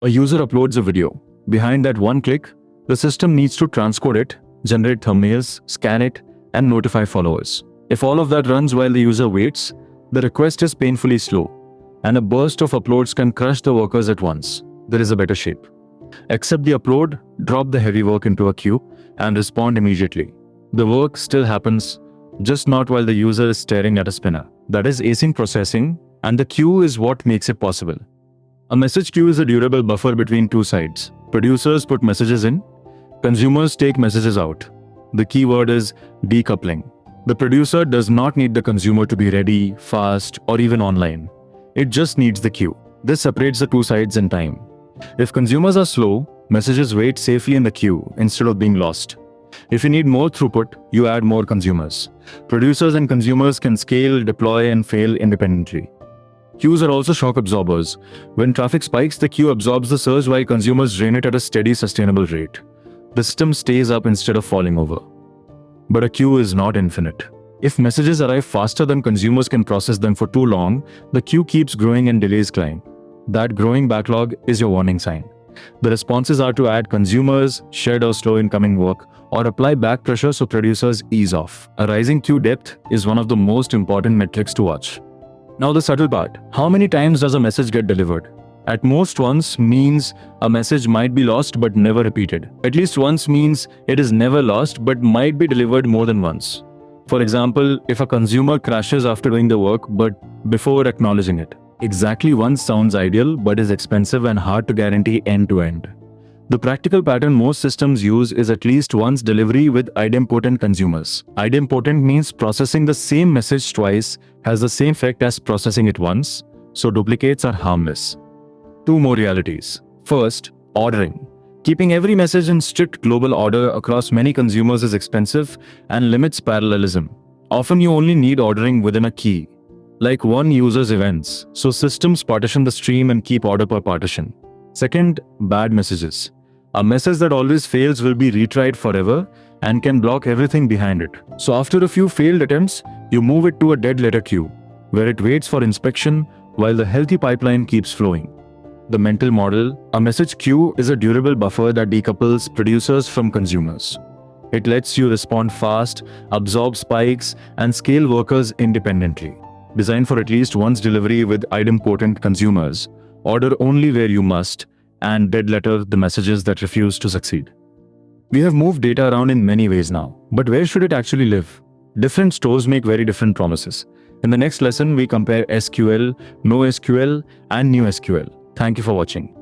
A user uploads a video. Behind that one click, the system needs to transcode it, generate thumbnails, scan it, and notify followers. If all of that runs while the user waits, the request is painfully slow, and a burst of uploads can crush the workers at once. There is a better shape. Accept the upload, drop the heavy work into a queue, and respond immediately. The work still happens, just not while the user is staring at a spinner. That is async processing, and the queue is what makes it possible. A message queue is a durable buffer between two sides. Producers put messages in, consumers take messages out. The key word is decoupling. The producer does not need the consumer to be ready, fast, or even online. It just needs the queue. This separates the two sides in time. If consumers are slow, messages wait safely in the queue instead of being lost. If you need more throughput, you add more consumers. Producers and consumers can scale, deploy, and fail independently. Queues are also shock absorbers. When traffic spikes, the queue absorbs the surge while consumers drain it at a steady, sustainable rate. The system stays up instead of falling over. But a queue is not infinite. If messages arrive faster than consumers can process them for too long, the queue keeps growing and delays climb. That growing backlog is your warning sign. The responses are to add consumers, shed or slow incoming work, or apply backpressure so producers ease off. A rising queue depth is one of the most important metrics to watch. Now the subtle part. How many times does a message get delivered? At most once means a message might be lost but never repeated. At least once means it is never lost but might be delivered more than once. For example, if a consumer crashes after doing the work but before acknowledging it. Exactly once sounds ideal but is expensive and hard to guarantee end-to-end. The practical pattern most systems use is at least once delivery with idempotent consumers. Idempotent means processing the same message twice has the same effect as processing it once, so duplicates are harmless. Two more realities. First, ordering. Keeping every message in strict global order across many consumers is expensive and limits parallelism. Often you only need ordering within a key, like one user's events, so systems partition the stream and keep order per partition. Second, bad messages. A message that always fails will be retried forever and can block everything behind it. So after a few failed attempts, you move it to a dead letter queue, where it waits for inspection while the healthy pipeline keeps flowing. The mental model: a message queue is a durable buffer that decouples producers from consumers. It lets you respond fast, absorb spikes, and scale workers independently. Designed for at least once delivery with idempotent consumers, order only where you must, and dead letter the messages that refuse to succeed. We have moved data around in many ways now, but where should it actually live? Different stores make very different promises. In the next lesson, we compare SQL, NoSQL, and new SQL. Thank you for watching.